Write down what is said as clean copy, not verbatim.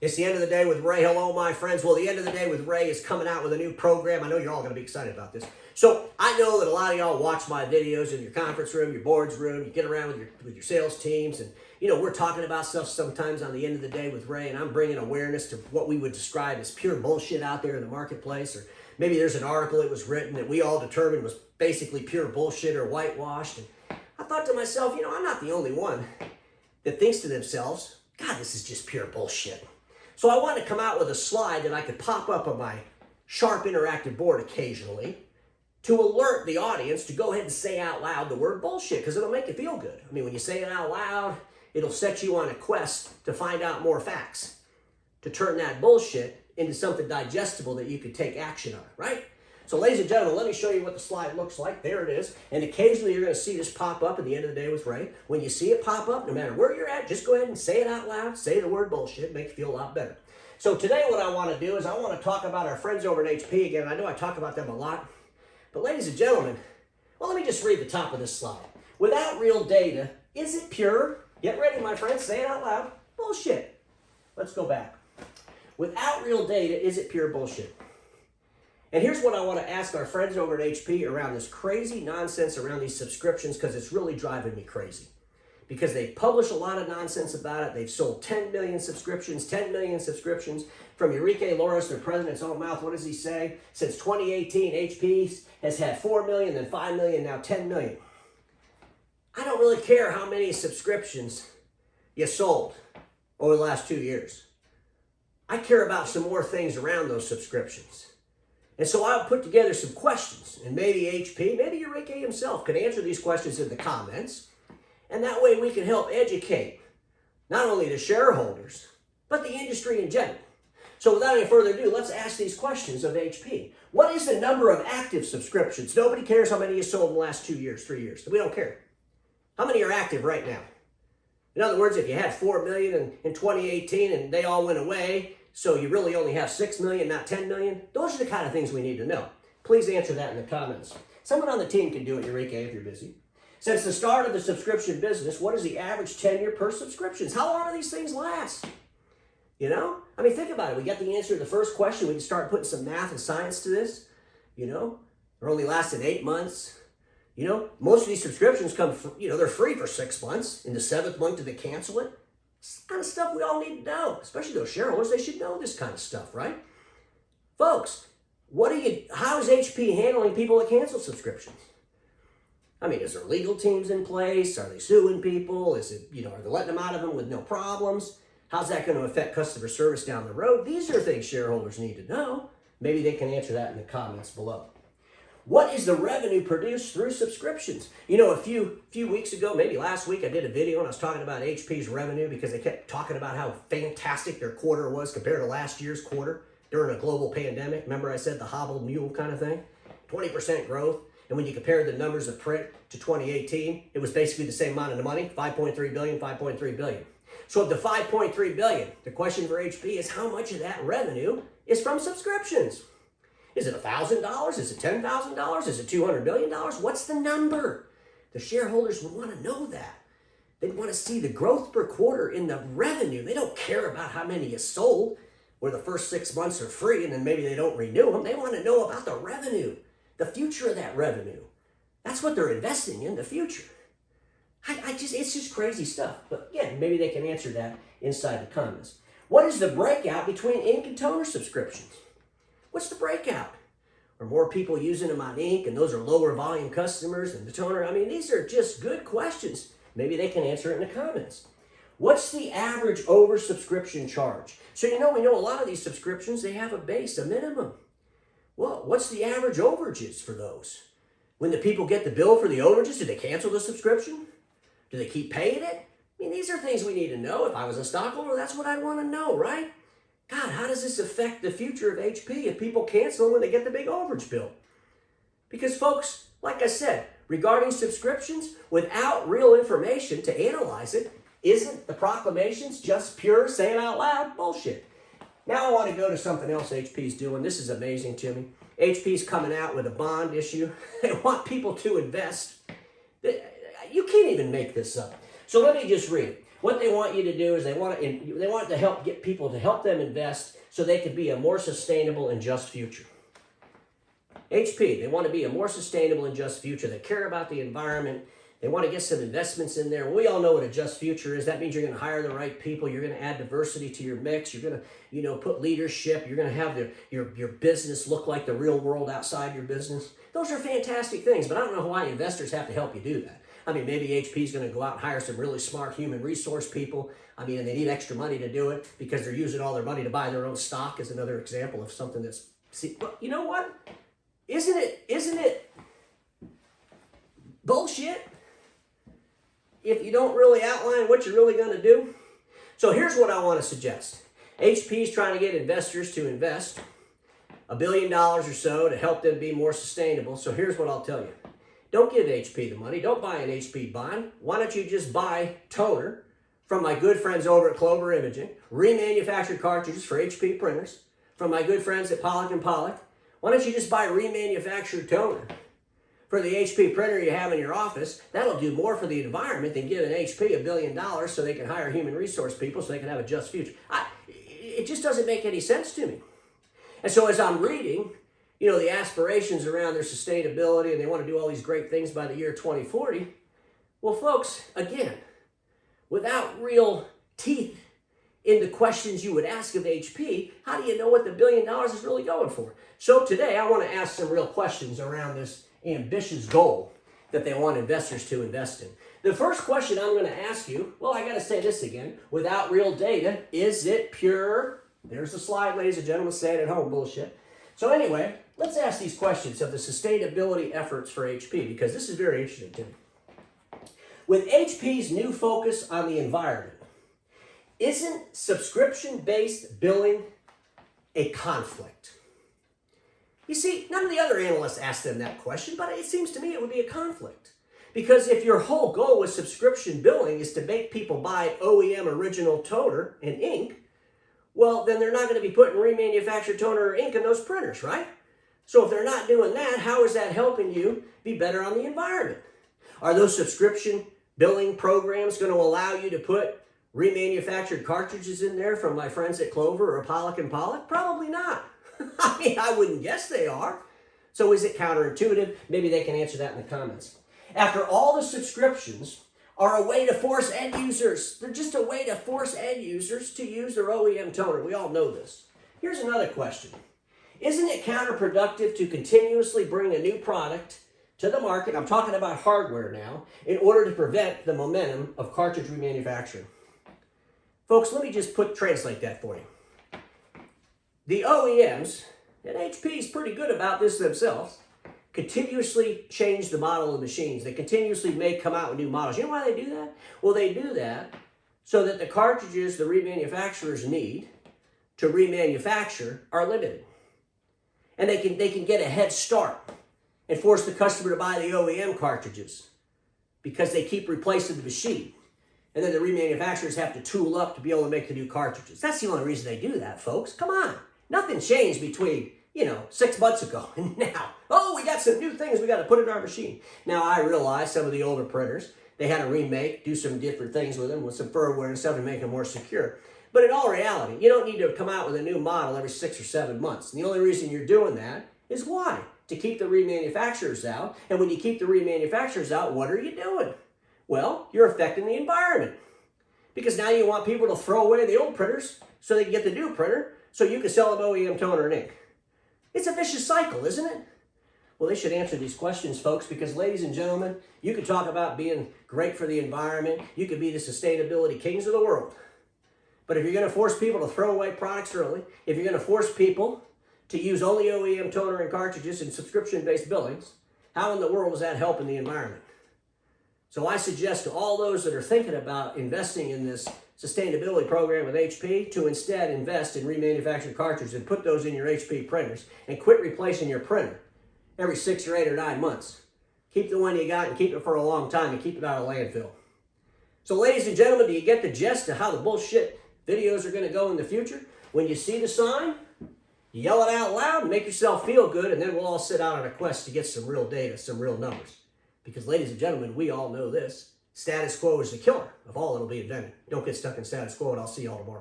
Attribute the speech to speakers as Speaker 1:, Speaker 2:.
Speaker 1: It's the end of the day with Ray. Hello, my friends. Well, the end of the day with Ray is coming out with a new program. I know you're all going to be excited about this. So I know that a lot of y'all watch my videos in your conference room, your boards room. You get around with your sales teams, and we're talking about stuff sometimes on the end of the day with Ray, and I'm bringing awareness to what we would describe as pure bullshit out there in the marketplace, or maybe there's an article that was written that we all determined was basically pure bullshit or whitewashed. And I thought to myself, I'm not the only one that thinks to themselves, God, this is just pure bullshit. So I want to come out with a slide that I could pop up on my Sharp interactive board occasionally to alert the audience to go ahead and say out loud the word bullshit, because it'll make you feel good. I mean, when you say it out loud, it'll set you on a quest to find out more facts, to turn that bullshit into something digestible that you could take action on, right? So ladies and gentlemen, let me show you what the slide looks like. There it is. And occasionally you're going to see this pop up at the end of the day with Ray. When you see it pop up, no matter where you're at, just go ahead and say it out loud. Say the word bullshit. Make you feel a lot better. So today what I want to do is I want to talk about our friends over at HP again. I know I talk about them a lot. But ladies and gentlemen, well, let me just read the top of this slide. Without real data, is it pure? Get ready, my friends. Say it out loud. Bullshit. Let's go back. Without real data, is it pure bullshit? And here's what I want to ask our friends over at HP around this crazy nonsense around these subscriptions, because it's really driving me crazy. Because they publish a lot of nonsense about it. They've sold 10 million subscriptions from Enrique Loris, their president's own mouth. What does he say? Since 2018, HP has had 4 million, then 5 million, now 10 million. I don't really care how many subscriptions you sold over the last 2 years. I care about some more things around those subscriptions. And so I'll put together some questions, and maybe HP, maybe Enrique himself can answer these questions in the comments. And that way we can help educate not only the shareholders, but the industry in general. So without any further ado, let's ask these questions of HP. What is the number of active subscriptions? Nobody cares how many you sold in the last 2 years, 3 years. We don't care. How many are active right now? In other words, if you had 4 million in 2018 and they all went away, so you really only have 6 million, not 10 million, those are the kind of things we need to know. Please answer that in the comments. Someone on the team can do it, Enrique, if you're busy. Since the start of the subscription business, what is the average tenure per subscriptions? How long do these things last? I mean, think about it. We got the answer to the first question. We can start putting some math and science to this. They're only lasting 8 months. Most of these subscriptions come, they're free for 6 months. In the 7th month, do they cancel it? It's the kind of stuff we all need to know, especially those shareholders. They should know this kind of stuff, right? Folks, how is HP handling people that cancel subscriptions? I mean, is there legal teams in place? Are they suing people? Are they letting them out of them with no problems? How's that going to affect customer service down the road? These are things shareholders need to know. Maybe they can answer that in the comments below. What is the revenue produced through subscriptions? A few weeks ago, maybe last week, I did a video and I was talking about HP's revenue because they kept talking about how fantastic their quarter was compared to last year's quarter during a global pandemic. Remember I said the hobbled mule kind of thing? 20% growth. And when you compared the numbers of print to 2018, it was basically the same amount of money, 5.3 billion, 5.3 billion. So of the 5.3 billion, the question for HP is how much of that revenue is from subscriptions? Is it $1,000? Is it $10,000? Is it $200 million? What's the number? The shareholders would want to know that. They'd want to see the growth per quarter in the revenue. They don't care about how many you sold, where the first 6 months are free and then maybe they don't renew them. They want to know about the revenue, the future of that revenue. That's what they're investing in, the future. It's just crazy stuff. But again, maybe they can answer that inside the comments. What is the breakout between ink and toner subscriptions? What's the breakout? Are more people using them on ink and those are lower volume customers than the toner? I mean, these are just good questions. Maybe they can answer it in the comments. What's the average oversubscription charge? So we know a lot of these subscriptions, they have a base, a minimum. Well, what's the average overages for those? When the people get the bill for the overages, do they cancel the subscription? Do they keep paying it? I mean, these are things we need to know. If I was a stockholder, that's what I'd want to know, right? God, how does this affect the future of HP if people cancel when they get the big overage bill? Because folks, like I said, regarding subscriptions, without real information to analyze it, isn't the proclamations just pure, say it out loud, bullshit? Now I want to go to something else HP's doing. This is amazing to me. HP's coming out with a bond issue. They want people to invest. You can't even make this up. So let me just read. What they want you to do is they want to help get people to help them invest so they can be a more sustainable and just future. HP, they want to be a more sustainable and just future. They care about the environment. They want to get some investments in there. We all know what a just future is. That means you're going to hire the right people. You're going to add diversity to your mix. You're going to, put leadership. You're going to have your business look like the real world outside your business. Those are fantastic things, but I don't know why investors have to help you do that. I mean, maybe HP is going to go out and hire some really smart human resource people. I mean, and they need extra money to do it because they're using all their money to buy their own stock is another example of something that's, well, you know what? Isn't it bullshit if you don't really outline what you're really going to do? So here's what I want to suggest. HP is trying to get investors to invest $1 billion or so to help them be more sustainable. So here's what I'll tell you. Don't give HP the money. Don't buy an HP bond. Why don't you just buy toner from my good friends over at Clover Imaging, remanufactured cartridges for HP printers from my good friends at Pollock & Pollock. Why don't you just buy remanufactured toner for the HP printer you have in your office? That'll do more for the environment than giving HP $1 billion so they can hire human resource people so they can have a just future. It just doesn't make any sense to me. And so as I'm reading, the aspirations around their sustainability and they want to do all these great things by the year 2040, well, folks, again, without real teeth in the questions you would ask of HP, how do you know what the $1 billion is really going for? So today I want to ask some real questions around this ambitious goal that they want investors to invest in. The first question I'm going to ask you, well, I got to say this again, without real data, is it pure? There's the slide, ladies and gentlemen, say it at home, bullshit. So anyway, let's ask these questions of the sustainability efforts for HP because this is very interesting to me. With HP's new focus on the environment, isn't subscription-based billing a conflict? You see, none of the other analysts asked them that question, but it seems to me it would be a conflict. Because if your whole goal with subscription billing is to make people buy OEM original toner and ink, well, then they're not going to be putting remanufactured toner or ink in those printers, right? So if they're not doing that, how is that helping you be better on the environment? Are those subscription billing programs going to allow you to put remanufactured cartridges in there from my friends at Clover or Pollock & Pollock? Probably not. I mean, I wouldn't guess they are. So is it counterintuitive? Maybe they can answer that in the comments. After all, the subscriptions are a way to force end users. They're just a way to force end users to use their OEM toner. We all know this. Here's another question. Isn't it counterproductive to continuously bring a new product to the market, I'm talking about hardware now, in order to prevent the momentum of cartridge remanufacturing? Folks, let me just translate that for you. The OEMs, and HP is pretty good about this themselves, continuously change the model of machines. They continuously come out with new models. You know why they do that? Well, they do that so that the cartridges the remanufacturers need to remanufacture are limited. And they can get a head start and force the customer to buy the OEM cartridges because they keep replacing the machine. And then the remanufacturers have to tool up to be able to make the new cartridges. That's the only reason they do that, folks. Come on. Nothing changed between 6 months ago and now. Oh, we got some new things we got to put in our machine. Now, I realize some of the older printers, they had to remake, do some different things with them, with some firmware and stuff to make them more secure. But in all reality, you don't need to come out with a new model every 6 or 7 months. And the only reason you're doing that is why? To keep the remanufacturers out. And when you keep the remanufacturers out, what are you doing? Well, you're affecting the environment. Because now you want people to throw away the old printers so they can get the new printer so you can sell them OEM toner and ink. It's a vicious cycle, isn't it? Well, they should answer these questions, folks, because, ladies and gentlemen, you can talk about being great for the environment. You could be the sustainability kings of the world. But if you're going to force people to throw away products early, if you're going to force people to use only OEM toner and cartridges in subscription-based billings, how in the world is that helping the environment? So I suggest to all those that are thinking about investing in this sustainability program with HP to instead invest in remanufactured cartridges and put those in your HP printers and quit replacing your printer every 6 or 8 or 9 months. Keep the one you got and keep it for a long time and keep it out of landfill. So ladies and gentlemen, do you get the gist of how the bullshit videos are going to go in the future? When you see the sign, yell it out loud and make yourself feel good, and then we'll all sit out on a quest to get some real data, some real numbers. Because ladies and gentlemen, we all know this. Status quo is the killer of all that'll be invented. Don't get stuck in status quo, and I'll see y'all tomorrow.